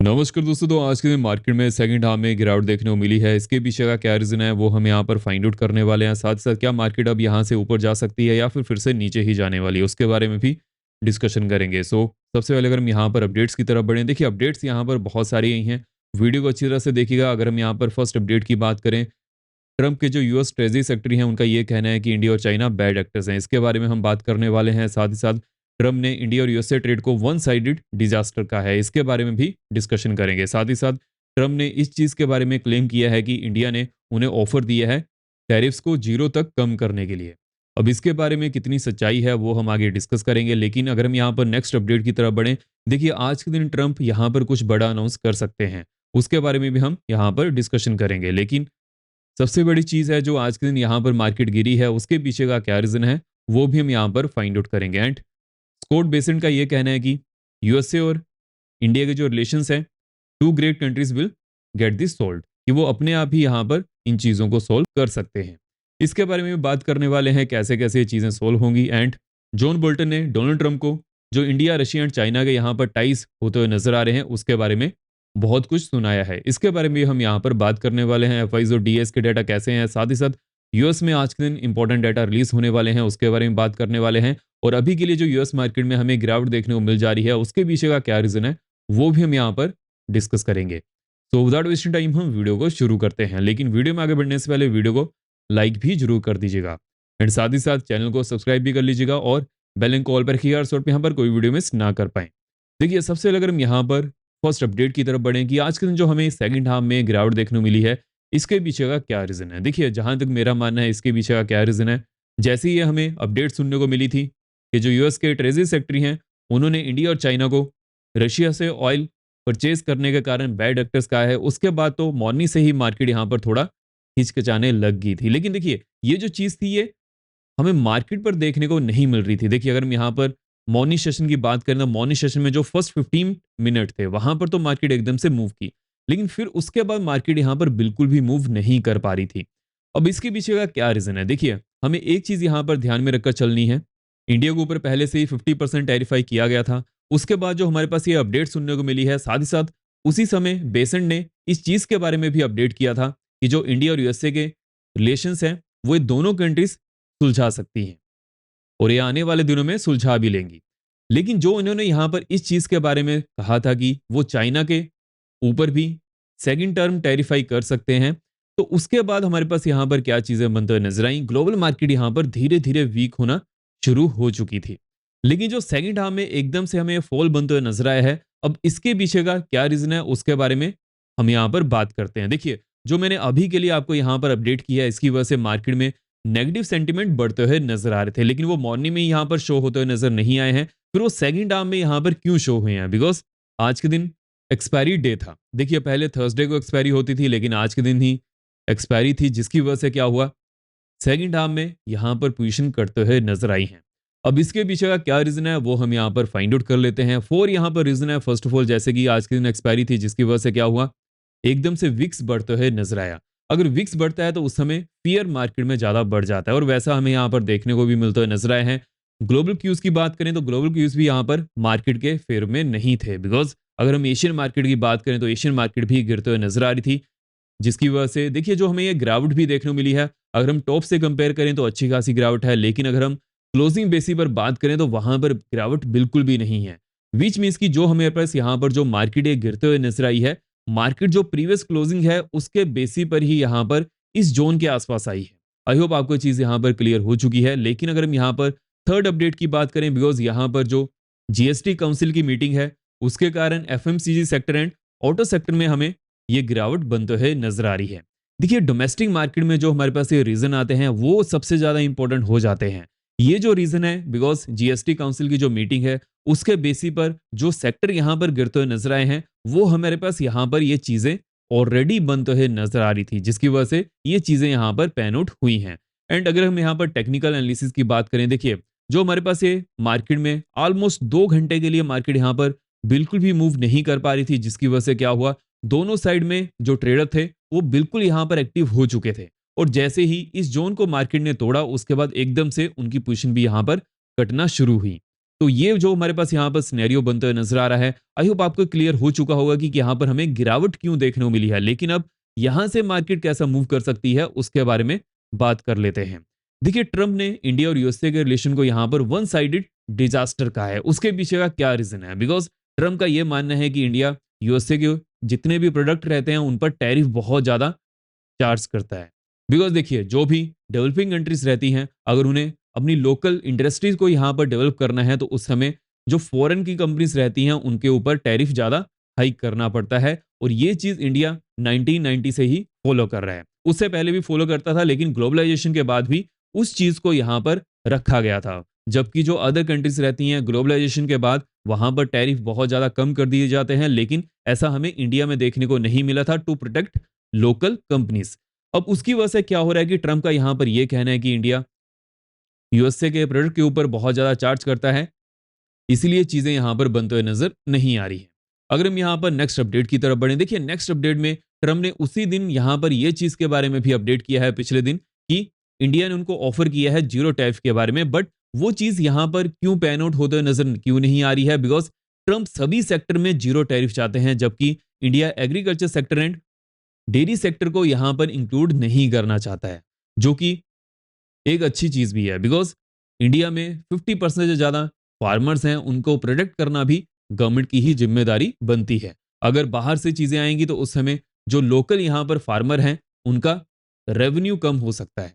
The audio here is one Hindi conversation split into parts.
नमस्कार दोस्तों। तो आज के दिन मार्केट में सेकंड हाफ में गिरावट देखने को मिली है। इसके पीछे का क्या रीज़न है वो हम यहाँ पर फाइंड आउट करने वाले हैं। साथ ही साथ क्या मार्केट अब यहाँ से ऊपर जा सकती है या फिर से नीचे ही जाने वाली है, उसके बारे में भी डिस्कशन करेंगे। सबसे पहले अगर हम यहाँ पर अपडेट्स की तरफ बढ़ें, देखिए अपडेट्स यहाँ पर बहुत सारी आई हैं। वीडियो को अच्छी तरह से देखिएगा। अगर हम यहाँ पर फर्स्ट अपडेट की बात करें, ट्रंप के जो यूएस ट्रेजरी सेक्रेटरी हैं उनका ये कहना है कि इंडिया और चाइना बैड एक्टर्स हैं। इसके बारे में हम बात करने वाले हैं। साथ ही साथ ट्रंप ने इंडिया और यूएसए ट्रेड को वन साइडेड डिजास्टर कहा है, इसके बारे में भी डिस्कशन करेंगे। साथ ही साथ ट्रंप ने इस चीज के बारे में क्लेम किया है कि इंडिया ने उन्हें ऑफर दिया है टैरिफ्स को जीरो तक कम करने के लिए। अब इसके बारे में कितनी सच्चाई है वो हम आगे डिस्कस करेंगे। लेकिन अगर हम यहाँ पर नेक्स्ट अपडेट की तरफ बढ़ें, देखिए आज के दिन ट्रंप यहाँ पर कुछ बड़ा अनाउंस कर सकते हैं, उसके बारे में भी हम यहाँ पर डिस्कशन करेंगे। लेकिन सबसे बड़ी चीज़ है जो आज के दिन यहाँ पर मार्केट गिरी है, उसके पीछे का क्या रीज़न है वो भी हम यहाँ पर फाइंड आउट करेंगे। एंड स्कॉट बेसेंट का ये कहना है कि यूएसए और इंडिया के जो रिलेशंस हैं, two great countries will get this solve, कि वो अपने आप ही यहाँ पर इन चीज़ों को सोल्व कर सकते हैं। इसके बारे में भी बात करने वाले हैं, कैसे कैसे ये चीज़ें सोल्व होंगी। एंड जॉन बोल्टन ने डोनाल्ड ट्रंप को जो इंडिया रशिया एंड चाइना के यहाँ पर टाइज होते हुए नजर आ रहे हैं उसके बारे में बहुत कुछ सुनाया है। इसके बारे में हम यहाँ पर बात करने वाले हैं। एफआईज और डीएस के डाटा कैसे हैं, साथ ही साथ यूएस में आज के दिन इंपॉर्टेंट डाटा रिलीज होने वाले हैं, उसके बारे में बात करने वाले हैं। और अभी के लिए जो यूएस मार्केट में हमें गिरावट देखने को मिल जा रही है उसके पीछे का क्या रीजन है वो भी हम यहाँ पर डिस्कस करेंगे। तो विदाउट वेस्टिंग टाइम हम वीडियो को शुरू करते हैं। लेकिन वीडियो में आगे बढ़ने से पहले वीडियो को लाइक भी जरूर कर दीजिएगा एंड साथ ही साथ चैनल को सब्सक्राइब भी कर लीजिएगा और बेल आइकन कॉल पर रखिएगा और यहाँ पर कोई वीडियो मिस ना कर पाए। देखिए सबसे पहले अगर हम यहाँ पर फर्स्ट अपडेट की तरफ बढ़ें कि आज के दिन जो हमें सेकंड हाफ में गिरावट देखने को मिली है इसके पीछे का क्या रीजन है। देखिए जहां तक मेरा मानना है इसके पीछे का क्या रीजन है, जैसे ही ये हमें अपडेट सुनने को मिली थी कि जो यूएस के ट्रेजरी सेक्रेटरी हैं उन्होंने इंडिया और चाइना को रशिया से ऑयल परचेज करने के कारण बैड एक्टर्स कहा है, उसके बाद तो मॉर्निंग से ही मार्केट यहाँ पर थोड़ा हिचकिचाने लग गई थी। लेकिन देखिए ये जो चीज थी ये हमें मार्केट पर देखने को नहीं मिल रही थी। देखिए अगर हम यहाँ पर मॉर्निंग सेशन की बात करें तो मॉर्निंग सेशन में जो फर्स्ट 15 मिनट थे वहां पर तो मार्केट एकदम से मूव की, लेकिन फिर उसके बाद मार्केट यहाँ पर बिल्कुल भी मूव नहीं कर पा रही थी। अब इसके पीछे का क्या रीजन है, देखिए हमें एक चीज यहाँ पर ध्यान में रखकर चलनी है। इंडिया के ऊपर पहले से ही 50% टैरिफाई किया गया था। उसके बाद जो हमारे पास ये अपडेट सुनने को मिली है, साथ ही साथ उसी समय बेसेंट ने इस चीज के बारे में भी अपडेट किया था कि जो इंडिया और यूएसए के रिलेशन हैं वो ये दोनों कंट्रीज सुलझा सकती हैं और ये आने वाले दिनों में सुलझा भी लेंगी। लेकिन जो इन्होंने यहां पर इस चीज के बारे में कहा था कि वो चाइना के ऊपर भी सेकंड टर्म टैरिफाई कर सकते हैं, तो उसके बाद हमारे पास यहां पर क्या चीजें बनते हुए नजर आई। ग्लोबल मार्केट यहां पर धीरे धीरे वीक होना शुरू हो चुकी थी, लेकिन जो सेकंड हाफ में एकदम से हमें फॉल बनते हुए नजर आया है। अब इसके पीछे का क्या रीजन है उसके बारे में हम यहाँ पर बात करते हैं। देखिए जो मैंने अभी के लिए आपको यहाँ पर अपडेट किया है इसकी वजह से मार्केट में नेगेटिव सेंटीमेंट बढ़ते हुए नजर आ रहे थे, लेकिन वो मॉर्निंग में यहाँ पर शो होते हुए नजर नहीं आए हैं। फिर वो सेकंड हाफ में यहाँ पर क्यों शो हुए हैं, बिकॉज आज के दिन एक्सपायरी डे था। देखिए पहले थर्सडे को एक्सपायरी होती थी लेकिन आज के दिन ही एक्सपायरी थी, जिसकी वजह से क्या हुआ सेकंड हाफ में यहाँ पर पोजीशन करते हुए नजर आई हैं। अब इसके पीछे का क्या रीजन है वो हम यहाँ पर फाइंड आउट कर लेते हैं। फोर यहाँ पर रीजन है। फर्स्ट ऑफ ऑल जैसे कि आज के दिन एक्सपायरी थी जिसकी वजह से क्या हुआ एकदम से विक्स बढ़ते हुए नजर आया। अगर विक्स बढ़ता है तो उस समय फियर मार्केट में ज्यादा बढ़ जाता है और वैसा हमें यहाँ पर देखने को भी मिलते हुए नजर आए हैं। ग्लोबल क्यूज की बात करें तो ग्लोबल क्यूज भी यहाँ पर मार्केट के फेयर में नहीं थे, बिकॉज अगर हम एशियन मार्केट की बात करें तो एशियन मार्केट भी गिरते हुए नजर आ रही थी, जिसकी वजह से देखिए जो हमें ये गिरावट भी देखने को मिली है। अगर हम टॉप से कंपेयर करें तो अच्छी खासी गिरावट है, लेकिन अगर हम क्लोजिंग बेसिस पर बात करें तो वहां पर गिरावट बिल्कुल भी नहीं है। विच मीन्स की जो हमें पास यहाँ पर जो मार्केट ये गिरते हुए नजर आई है, मार्केट जो प्रीवियस क्लोजिंग है उसके बेसिस पर ही यहाँ पर इस जोन के आसपास आई है। आई होप आपको चीज यहाँ पर क्लियर हो चुकी है। लेकिन अगर हम यहाँ पर थर्ड अपडेट की बात करें, बिकॉज यहाँ पर जो जीएसटी काउंसिल की मीटिंग है उसके कारण FMCG sector and auto sector में हमें ये गिरावट बनते हुए नजर आ रही है। देखिए डोमेस्टिक मार्केट में जो हमारे पास ये रीजन आते हैं वो सबसे ज्यादा इंपॉर्टेंट हो जाते हैं। ये जो रीजन है बिकॉज जीएसटी काउंसिल की जो मीटिंग है उसके बेसिस पर जो सेक्टर यहाँ पर गिरते हुए नजर आए हैं वो हमारे पास यहाँ पर ये चीजें ऑलरेडी बनते हुए नजर आ रही थी, जिसकी वजह से ये चीजें यहाँ पर पैन आउट हुई हैं। एंड अगर हम यहाँ पर टेक्निकल एनालिसिस की बात करें, देखिए जो हमारे पास ये मार्केट में ऑलमोस्ट 2 घंटे के लिए मार्केट यहाँ पर बिल्कुल भी मूव नहीं कर पा रही थी, जिसकी वजह से क्या हुआ दोनों साइड में जो ट्रेडर थे वो बिल्कुल यहाँ पर एक्टिव हो चुके थे और जैसे ही इस जोन को मार्केट ने तोड़ा उसके बाद एकदम से उनकी पोजीशन भी यहाँ पर कटना शुरू हुई। तो ये जो हमारे पास यहाँ पर सिनेरियो बनते हुए नजर आ रहा है, आई होप आपको क्लियर हो चुका होगा कि यहाँ पर हमें गिरावट क्यों देखने को मिली है। लेकिन अब यहाँ से मार्केट कैसा मूव कर सकती है उसके बारे में बात कर लेते हैं। देखिए, ट्रम्प ने इंडिया और यूएसए के रिलेशन को यहाँ पर वन साइडेड डिजास्टर कहा है। उसके पीछे का क्या रीजन है? बिकॉज ट्रम्प का यह मानना है कि इंडिया यूएसए के जितने भी प्रोडक्ट रहते हैं उन पर टैरिफ बहुत ज्यादा चार्ज करता है। बिकॉज देखिए, जो भी डेवलपिंग कंट्रीज रहती हैं, अगर उन्हें अपनी लोकल इंडस्ट्रीज को यहाँ पर डेवलप करना है तो उस समय जो फॉरेन की कंपनीज रहती हैं उनके ऊपर टैरिफ ज्यादा हाइक करना पड़ता है। और ये चीज इंडिया 1990 से ही फॉलो कर रहा है। उससे पहले भी फॉलो करता था, लेकिन ग्लोबलाइजेशन के बाद भी उस चीज को यहाँ पर रखा गया था। जबकि जो अदर कंट्रीज रहती हैं, ग्लोबलाइजेशन के बाद वहां पर टैरिफ बहुत ज्यादा कम कर दिए जाते हैं, लेकिन ऐसा हमें इंडिया में देखने को नहीं मिला था टू प्रोटेक्ट लोकल कंपनीज। अब उसकी वजह से क्या हो रहा है कि ट्रंप का यहां पर यह कहना है कि इंडिया यूएसए के प्रोडक्ट के ऊपर बहुत ज्यादा चार्ज करता है, इसीलिए चीजें यहां पर बनते हुए नजर नहीं आ रही है। अगर हम यहां पर नेक्स्ट अपडेट की तरफ बढ़े, देखिए नेक्स्ट अपडेट में ट्रम्प ने उसी दिन यहां पर यह चीज के बारे में भी अपडेट किया है पिछले दिन कि इंडिया ने उनको ऑफर किया है जीरो टैरिफ के बारे में। बट वो चीज यहां पर क्यों पैन आउट होते हुए नजर क्यों नहीं आ रही है? बिकॉज ट्रम्प सभी सेक्टर में जीरो टैरिफ चाहते हैं, जबकि India agriculture sector and dairy sector को यहां पर इंक्लूड नहीं करना चाहता है, जो कि एक अच्छी चीज भी है। बिकॉज इंडिया में 50% से ज्यादा फार्मर्स हैं, उनको प्रोटेक्ट करना भी गवर्नमेंट की ही जिम्मेदारी बनती है। अगर बाहर से चीजें आएंगी तो उस समय जो लोकल यहां पर फार्मर हैं उनका रेवेन्यू कम हो सकता है।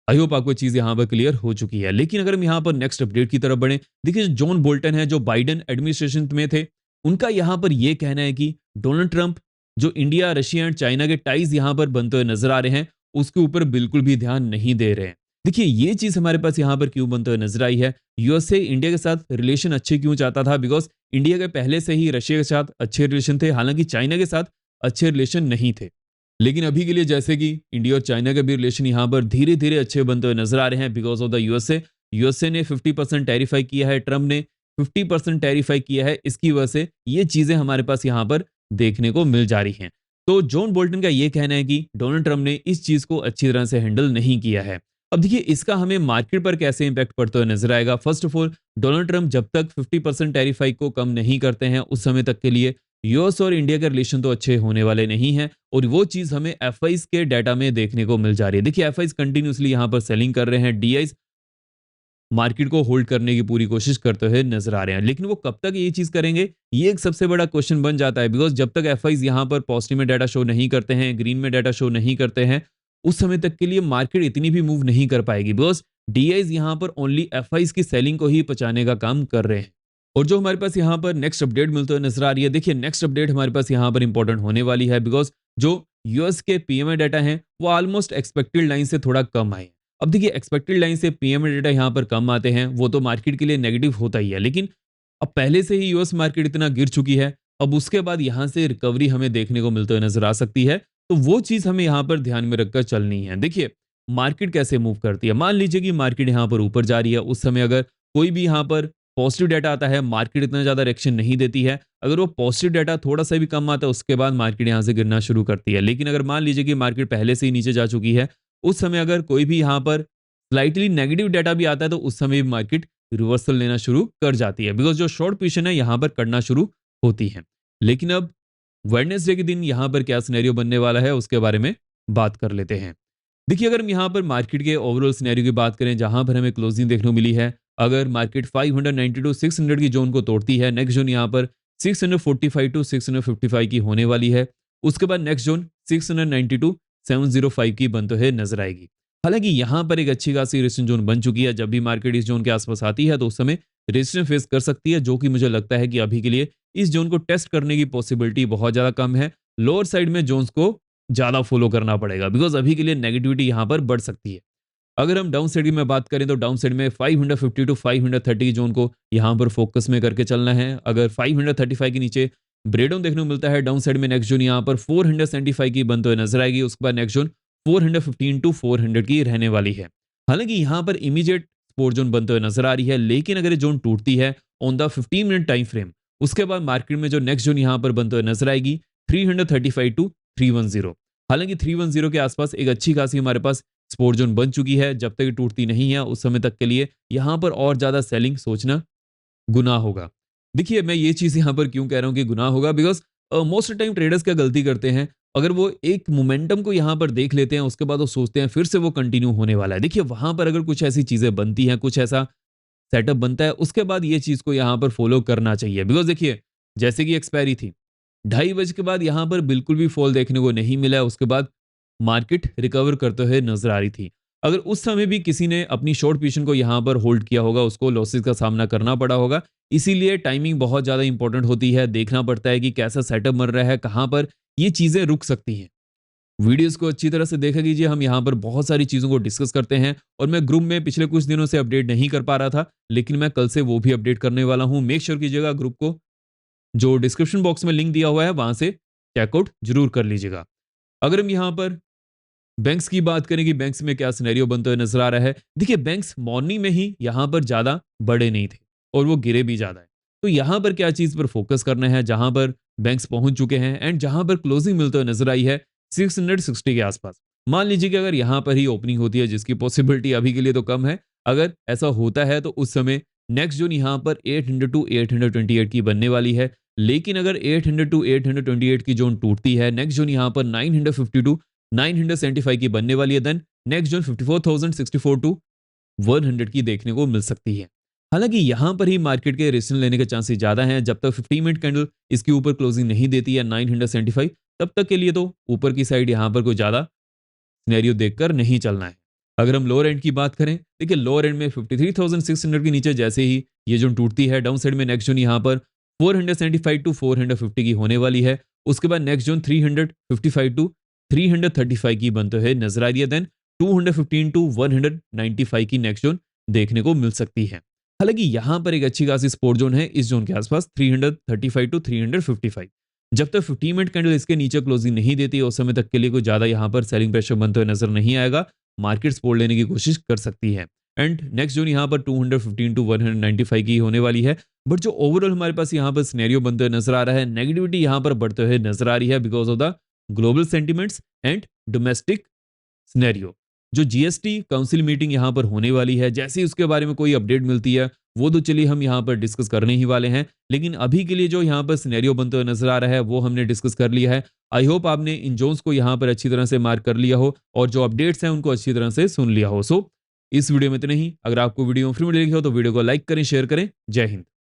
आई होप आपको चीज यहां पर क्लियर हो चुकी है। लेकिन अगर हम यहां पर नेक्स्ट अपडेट की तरफ बढ़े, देखिए जॉन बोल्टन है जो बाइडेन एडमिनिस्ट्रेशन में थे, उनका यहां पर यह कहना है कि डोनाल्ड ट्रंप जो इंडिया, रशिया एंड चाइना के टाइज यहां पर बनते हुए नजर आ रहे हैं उसके ऊपर बिल्कुल भी ध्यान नहीं दे रहे हैं। देखिए ये चीज हमारे पास यहां पर क्यों बनते हुए नजर आई है। यूएसए इंडिया के साथ रिलेशन अच्छे क्यों चाहता था? बिकॉज इंडिया के पहले से ही रशिया के साथ अच्छे रिलेशन थे, हालांकि चाइना के साथ अच्छे रिलेशन नहीं थे। लेकिन अभी के लिए जैसे कि इंडिया और चाइना के भी रिलेशन यहाँ पर धीरे धीरे अच्छे बनते हुए नजर आ रहे हैं because of the USA. USA ने 50% टैरिफाई किया है, ट्रम्प ने 50% टैरिफाई किया है। इसकी वजह से ये चीजें हमारे पास यहाँ पर देखने को मिल जा रही हैं। तो जॉन बोल्टन का ये कहना है कि डोनाल्ड ट्रम्प ने इस चीज को अच्छी तरह से हैंडल नहीं किया है। अब देखिए इसका हमें मार्केट पर कैसे इंपैक्ट पड़ता हुआ नजर आएगा। First of all, Donald Trump जब तक 50% टैरिफाई को कम नहीं करते हैं उस समय तक के लिए यूएस और इंडिया के रिलेशन तो अच्छे होने वाले नहीं हैं। और वो चीज हमें एफआईज के डाटा में देखने को मिल जा रही है। देखिए एफआईज कंटिन्यूसली यहां पर सेलिंग कर रहे हैं, डीआईज मार्केट को होल्ड करने की पूरी कोशिश करते हुए नजर आ रहे हैं। लेकिन वो कब तक ये चीज करेंगे, ये एक सबसे बड़ा क्वेश्चन बन जाता है। बिकॉज जब तक एफआईज यहां पर पॉजिटिव में डाटा शो नहीं करते हैं, ग्रीन में डाटा शो नहीं करते हैं, उस समय तक के लिए मार्केट इतनी भी मूव नहीं कर पाएगी। बिकॉज डीआईज यहां पर ओनली एफआईज की सेलिंग को ही पचाने का काम कर रहे हैं। और जो हमारे पास यहाँ पर नेक्स्ट अपडेट मिलते हुए नजर आ रही है, देखिए नेक्स्ट अपडेट हमारे पास यहाँ पर इंपॉर्टेंट होने वाली है। बिकॉज जो यूएस के पीएमए डाटा हैं वो ऑलमोस्ट एक्सपेक्टेड लाइन से थोड़ा कम आए। अब देखिए एक्सपेक्टेड लाइन से पीएमए डाटा यहाँ पर कम आते हैं वो तो मार्केट के लिए नेगेटिव होता ही है। लेकिन अब पहले से ही यूएस मार्केट इतना गिर चुकी है, अब उसके बाद यहाँ से रिकवरी हमें देखने को मिलते हुए नजर आ सकती है। तो वो चीज हमें यहाँ पर ध्यान में रखकर चलनी है। देखिए मार्केट कैसे मूव करती है। मान लीजिए कि मार्केट यहाँ पर ऊपर जा रही है, उस समय अगर कोई भी यहाँ पर पॉजिटिव डाटा आता है, मार्केट इतना ज्यादा रिएक्शन नहीं देती है। अगर वो पॉजिटिव डाटा थोड़ा सा भी कम आता है उसके बाद मार्केट यहाँ से गिरना शुरू करती है। लेकिन अगर मान लीजिए कि मार्केट पहले से ही नीचे जा चुकी है, उस समय अगर कोई भी यहाँ पर स्लाइटली नेगेटिव डाटा भी आता है तो उस समय भी मार्केट रिवर्सल लेना शुरू कर जाती है। बिकॉज जो शॉर्ट पोजीशन है यहाँ पर करना शुरू होती है। लेकिन अब वेडनेसडे के दिन यहाँ पर क्या सिनेरियो बनने वाला है उसके बारे में बात कर लेते हैं। देखिए अगर हम यहाँ पर मार्केट के ओवरऑल सिनेरियो की बात करें, जहां पर हमें क्लोजिंग देखने को मिली है, अगर मार्केट 590 टू 600 की जोन को तोड़ती है, नेक्स्ट जोन यहाँ पर 645 टू 655 की होने वाली है। उसके बाद नेक्स्ट जोन 690 टू 705 की बनते हुए नजर आएगी। हालांकि यहाँ पर एक अच्छी खासी रेजिस्टेंस जोन बन चुकी है। जब भी मार्केट इस जोन के आसपास आती है तो उस समय रेजिस्टेंस फेस कर सकती है, जो कि मुझे लगता है कि अभी के लिए इस जोन को टेस्ट करने की पॉसिबिलिटी बहुत ज्यादा कम है। लोअर साइड में जोन्स को ज्यादा फॉलो करना पड़ेगा बिकॉज अभी के लिए नेगेटिविटी यहाँ पर बढ़ सकती है। अगर हम डाउन साइड की मैं बात करें तो डाउन साइड में 550 टू 530 जोन को यहाँ पर फोकस में करके चलना है। अगर 535 के नीचे ब्रेकडाउन देखने को मिलता है डाउन साइड में, नेक्स्ट जोन यहाँ पर 475 की बनते हुए नजर आएगी। उसके बाद नेक्स्ट जोन 415 टू 400 की रहने वाली है। हालांकि यहाँ पर इमीडिएट सपोर्ट जोन बनते हुए नजर आ रही है, लेकिन अगर ये जोन टूटती है on the 15 minute time frame, उसके बाद मार्केट में जो नेक्स्ट जोन यहाँ पर बनते हुए नजर आएगी 335 टू 310। हालांकि 310 के आसपास एक अच्छी खासी हमारे पास सपोर्ट जोन बन चुकी है। जब तक ये टूटती नहीं है उस समय तक के लिए यहाँ पर और ज्यादा सेलिंग सोचना गुनाह होगा। देखिए, मैं ये चीज़ यहाँ पर क्यों कह रहा हूँ कि गुनाह होगा, because most of time traders क्या गलती करते हैं, अगर वो एक मोमेंटम को यहाँ पर देख लेते हैं, उसके बाद वो सोचते हैं फिर से वो कंटिन्यू होने वाला है। देखिए, वहाँ पर अगर कुछ ऐसी चीज़ें बनती हैं, कुछ ऐसा सेटअप बनता है, उसके बाद ये चीज़ को यहाँ पर फ़ॉलो करना चाहिए। बिकॉज़ देखिए, जैसे कि एक्सपायरी थी, 2:30 के बाद यहाँ पर बिल्कुल भी फ़ॉल देखने को नहीं मिला है, उसके बाद मार्केट रिकवर करते हुए नज़र आ रही थी। अगर उस समय भी किसी ने अपनी शॉर्ट पोज़ीशन को यहाँ पर होल्ड किया होगा, उसको लॉसेस का सामना करना पड़ा होगा। इसीलिए टाइमिंग बहुत ज़्यादा इंपॉर्टेंट होती है, देखना पड़ता है कि कैसा सेटअप बन रहा है, कहाँ पर ये चीज़ें रुक सकती हैं। वीडियोज़ को अच्छी तरह से देखा कीजिए, हम यहाँ पर बहुत सारी चीज़ों को डिस्कस करते हैं और मैं ग्रुप में पिछले कुछ दिनों से अपडेट नहीं कर पा रहा था, लेकिन मैं कल से वो भी अपडेट करने वाला हूँ। मेक श्योर कीजिएगा ग्रुप को, जो डिस्क्रिप्शन बॉक्स में लिंक दिया हुआ है, वहाँ से चेकआउट ज़रूर कर लीजिएगा। अगर हम यहाँ पर बैंक्स की बात करें कि बैंक्स में क्या सिनेरियो बनते हुए नज़र आ रहा है। देखिए, बैंक्स मॉर्निंग में ही यहाँ पर ज़्यादा बड़े नहीं थे और वो गिरे भी ज़्यादा है। तो यहाँ पर क्या चीज़ पर फोकस करना है, जहाँ पर बैंक्स पहुँच चुके हैं एंड जहाँ पर क्लोजिंग मिलते हुए नज़र आई है 660 के आसपास। मान लीजिए कि अगर यहाँ पर ही ओपनिंग होती है, जिसकी पॉसिबिलिटी अभी के लिए तो कम है। अगर ऐसा होता है तो उस समय नेक्स्ट जोन यहाँ पर 800 टू 828 की बनने वाली है। लेकिन अगर 800 टू 828 की जोन टूटती है, नेक्स्ट जोन यहाँ पर 950 टू 975 की बनने वाली है। देन नेक्स्ट जोन 54,064 टू 100 की देखने को मिल सकती है। हालांकि यहां पर ही मार्केट के रेशन लेने के चांसेस ज्यादा हैं। जब तक 50 मिनट कैंडल इसके ऊपर क्लोजिंग नहीं देती है 975, तब तक के लिए तो ऊपर की साइड यहां पर कोई ज्यादा सिनेरियो देखकर नहीं चलना है। अगर हम लोअर एंड की बात करें, देखिए लोअर एंड में 53,600 के नीचे जैसे ही ये जोन टूटती है, डाउन साइड में नेक्स्ट जोन यहाँ पर 475 टू 450 की होने वाली है। उसके बाद नेक्स्ट जोन 355 टू 335 की बनते हुए नजर आ रही है। देन 215 टू 195 की नेक्स्ट जोन देखने को मिल सकती है। हालांकि यहाँ पर एक अच्छी खासी सपोर्ट जोन है इस जोन के आसपास 335 टू 355। जब तक 50 मिनट कैंडल इसके नीचे क्लोजिंग नहीं देती, उस समय तक के लिए कोई ज्यादा यहाँ पर सेलिंग प्रेशर बनते हुए नजर नहीं आएगा। मार्केट सपोर्ट लेने की कोशिश कर सकती है। एंड नेक्स्ट जोन यहाँ पर 215 टू 195 की होने वाली है। बट जो ओवरऑल हमारे पास यहाँ पर सिनेरियो बनते हुए नजर आ रहा है, नेगेटिविटी यहाँ पर बढ़ते हुए नजर आ रही है because of the global sentiments and domestic scenario. जो जीएसटी काउंसिल मीटिंग यहाँ पर होने वाली है, जैसे ही उसके बारे में कोई अपडेट मिलती है, वो तो चलिए हम यहाँ पर डिस्कस करने ही वाले हैं। लेकिन अभी के लिए जो यहाँ पर सिनेरियो बनते हुए नजर आ रहा है, वो हमने डिस्कस कर लिया है। आई होप आपने इन जोन्स को यहाँ पर अच्छी तरह से मार्क कर लिया हो और जो अपडेट्स हैं उनको अच्छी तरह से सुन लिया हो। सो इस वीडियो में इतना ही। अगर आपको वीडियो फ्री में लगी हो तो वीडियो को लाइक करें, शेयर करें। जय हिंद।